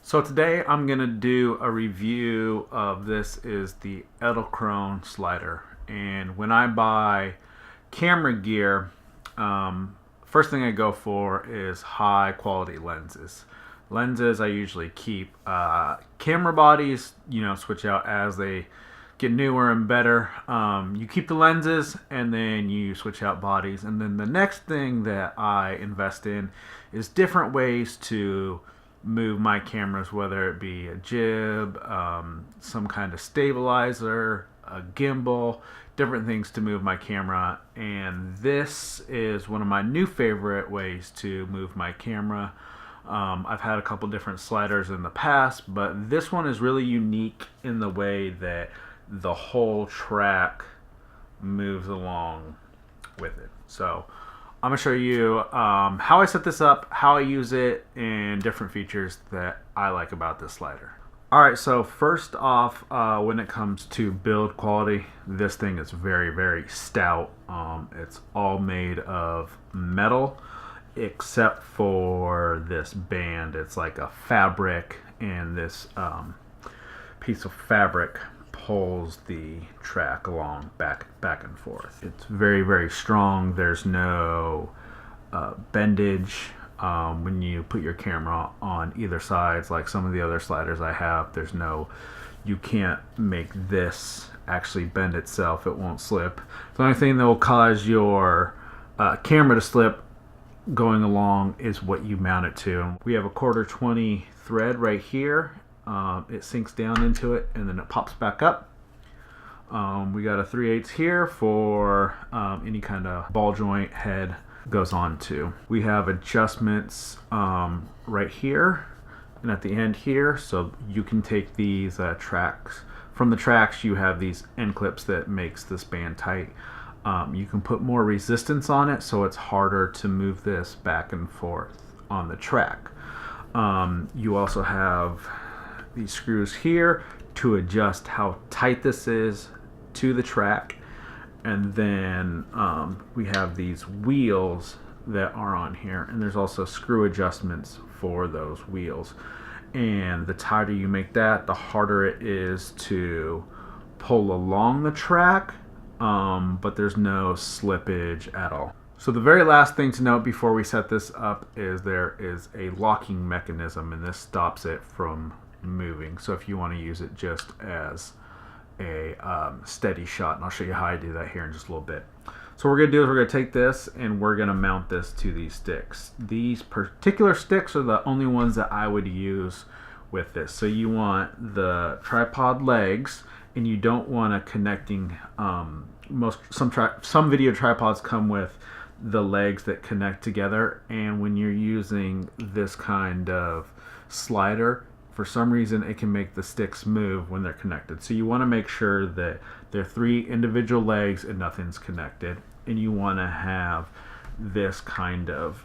So today I'm going to do a review of this is the Edelkrone slider. And when I buy camera gear, first thing I go for is high quality lenses. Lenses I usually keep. Camera bodies, switch out as they get newer and better. You keep the lenses and then you switch out bodies. And then the next thing that I invest in is different ways to move my cameras, whether it be a jib, some kind of stabilizer, a gimbal, different things to move my camera. And this is one of my new favorite ways to move my camera. I've had a couple different sliders in the past, but this one is really unique in the way that the whole track moves along with it. So I'm going to show you how I set this up, how I use it, and different features that I like about this slider. Alright, so first off, when it comes to build quality, this thing is very, very stout. It's all made of metal, except for this band. It's like a fabric, and this piece of fabric pulls the track along back and forth. It's very, very strong. There's no bendage when you put your camera on either sides like some of the other sliders I have. You can't make this actually bend itself. It won't slip. The only thing that will cause your camera to slip going along is what you mount it to. We have a 1/4-20 thread right here. It sinks down into it and then it pops back up. We got a 3/8 here for any kind of ball joint head goes on to. We have adjustments right here and at the end here, so you can take these tracks. From the tracks you have these end clips that makes this band tight. You can put more resistance on it so it's harder to move this back and forth on the track. You also have these screws here to adjust how tight this is to the track, and then we have these wheels that are on here, and there's also screw adjustments for those wheels. And the tighter you make that, the harder it is to pull along the track, but there's no slippage at all. So the very last thing to note before we set this up is there is a locking mechanism, and this stops it from moving. So if you want to use it just as a steady shot, and I'll show you how I do that here in just a little bit. So what we're going to do is we're going to take this and we're going to mount this to these sticks. These particular sticks are the only ones that I would use with this. So you want the tripod legs, and you don't want a connecting, some video tripods come with the legs that connect together, and when you're using this kind of slider, for some reason it can make the sticks move when they're connected. So you want to make sure that they're 3 individual legs and nothing's connected, and you want to have this kind of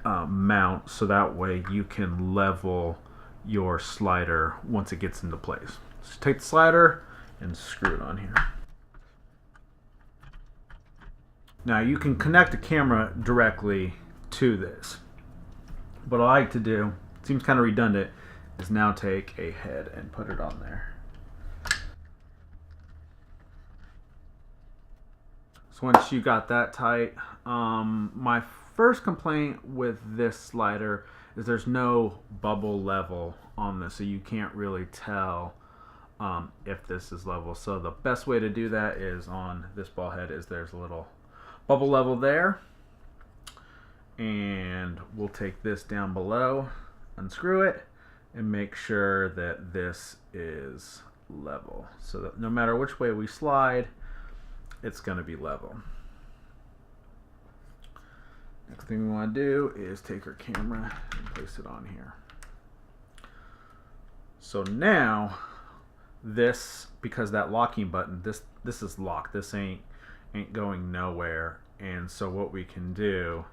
mount so that way you can level your slider once it gets into place. So take the slider and screw it on here. Now you can connect the camera directly to this. What I like to do, it seems kind of redundant, is now take a head and put it on there. So once you got that tight, my first complaint with this slider is there's no bubble level on this, so you can't really tell if this is level. So the best way to do that is on this ball head is there's a little bubble level there, and we'll take this down below, unscrew it, and make sure that this is level so that no matter which way we slide, it's going to be level. Next thing we want to do is take our camera and place it on here. So now this, because that locking button, this is locked, this ain't going nowhere, and so what we can do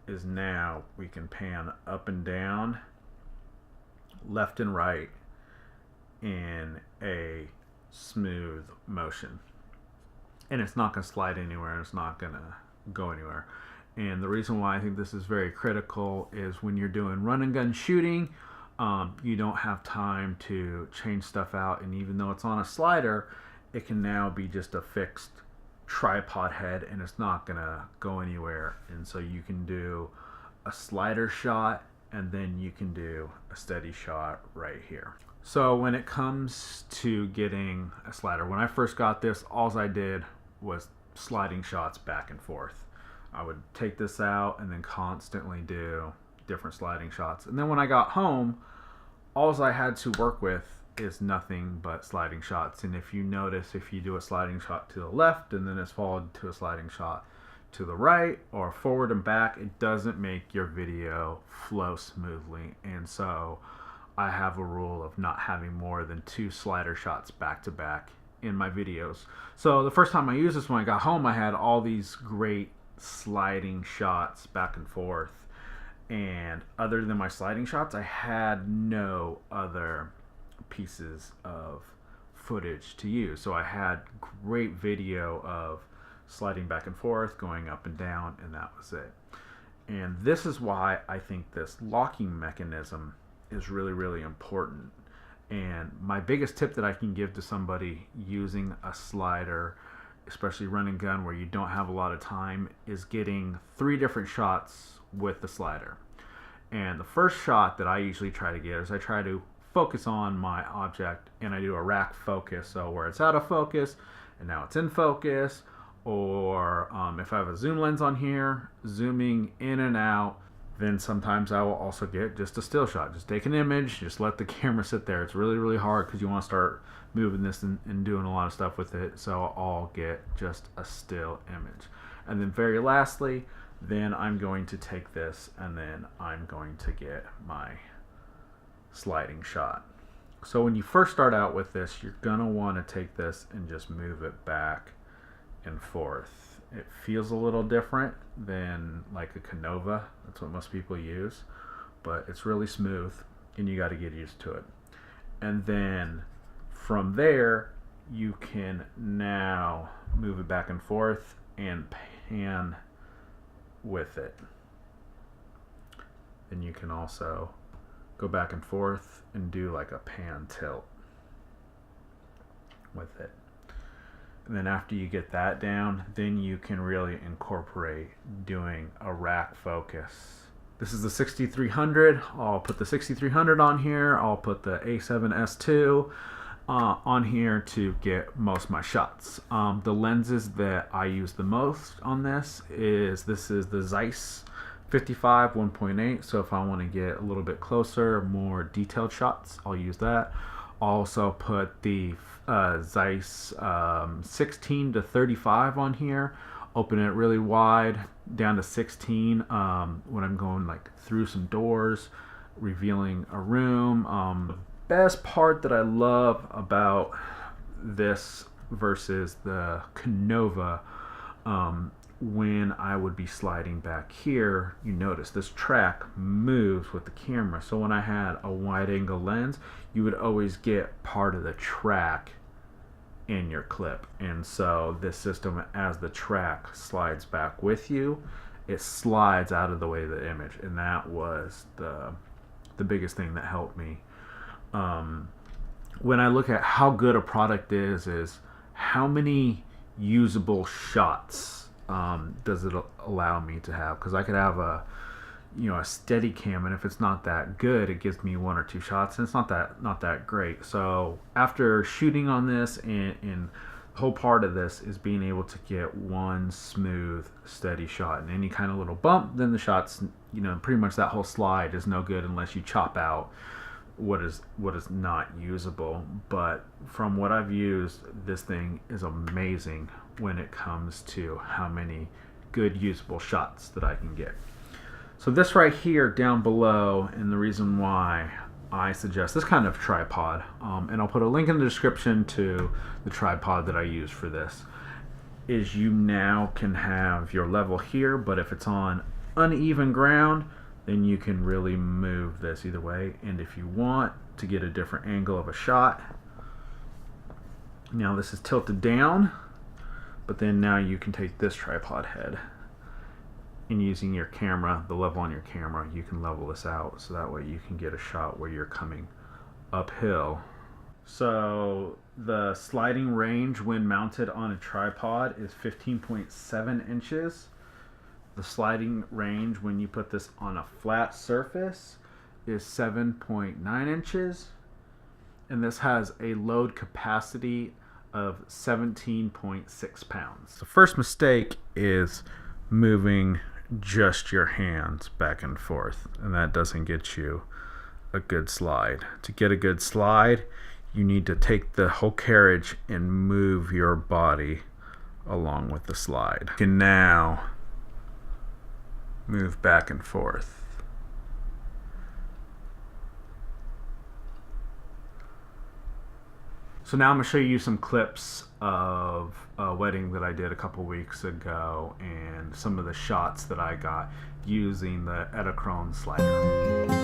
is now we can pan up and down, left and right in a smooth motion, and it's not going to slide anywhere, and it's not going to go anywhere. And the reason why I think this is very critical is when you're doing run and gun shooting, you don't have time to change stuff out, and even though it's on a slider, it can now be just a fixed tripod head and it's not gonna go anywhere. And so you can do a slider shot and then you can do a steady shot right here. So when it comes to getting a slider, when I first got this, all I did was sliding shots back and forth. I would take this out and then constantly do different sliding shots. And then when I got home, all I had to work with is nothing but sliding shots. And if you notice, if you do a sliding shot to the left and then it's followed to a sliding shot to the right or forward and back, it doesn't make your video flow smoothly. And so I have a rule of not having more than 2 slider shots back to back in my videos. So the first time I used this, when I got home, I had all these great sliding shots back and forth. And other than my sliding shots, I had no other pieces of footage to use. So I had great video of sliding back and forth, going up and down, and that was it. And this is why I think this locking mechanism is really, really important. And my biggest tip that I can give to somebody using a slider, especially run and gun where you don't have a lot of time, is getting 3 different shots with the slider. And the first shot that I usually try to get is I try to focus on my object and I do a rack focus. So where it's out of focus and now it's in focus, or if I have a zoom lens on here, zooming in and out. Then sometimes I will also get just a still shot. Just take an image, just let the camera sit there. It's really, really hard because you want to start moving this and doing a lot of stuff with it. So I'll get just a still image. And then very lastly, then I'm going to take this and then I'm going to get my sliding shot. So when you first start out with this, you're gonna want to take this and just move it back and forth. It feels a little different than like a Canova. That's what most people use, but it's really smooth and you got to get used to it. And then from there, you can now move it back and forth and pan with it. And you can also go back and forth and do like a pan tilt with it. And then after you get that down, then you can really incorporate doing a rack focus. This is the 6300. I'll put the 6300 on here. I'll put the A7S2 on here to get most of my shots. The lenses that I use the most on this is the Zeiss 55 1.8. So if I want to get a little bit closer, more detailed shots, I'll use that. I'll also put the Zeiss 16 to 35 on here. Open it really wide down to 16 when I'm going like through some doors, revealing a room. The best part that I love about this versus the Canova, when I would be sliding back here, you notice this track moves with the camera. So when I had a wide angle lens, you would always get part of the track in your clip. And so this system, as the track slides back with you, it slides out of the way of the image. And that was the biggest thing that helped me. When I look at how good a product is how many usable shots does it allow me to have? Because I could have a steady cam, and if it's not that good, it gives me 1 or 2 shots, and it's not that great. So after shooting on this, and the whole part of this is being able to get one smooth, steady shot, and any kind of little bump, then the shots, pretty much that whole slide is no good unless you chop out what is not usable. But from what I've used, this thing is amazing when it comes to how many good usable shots that I can get. So this right here down below, and the reason why I suggest this kind of tripod, and I'll put a link in the description to the tripod that I use for this, is you now can have your level here, but if it's on uneven ground, then you can really move this either way. And if you want to get a different angle of a shot, now this is tilted down, but then now you can take this tripod head and using your camera, the level on your camera, you can level this out so that way you can get a shot where you're coming uphill. So the sliding range when mounted on a tripod is 15.7 inches. The sliding range when you put this on a flat surface is 7.9 inches. And this has a load capacity of 17.6 pounds. The first mistake is moving just your hands back and forth, and that doesn't get you a good slide. To get a good slide, you need to take the whole carriage and move your body along with the slide. You can now move back and forth. So now I'm going to show you some clips of a wedding that I did a couple weeks ago and some of the shots that I got using the Edelkrone slider.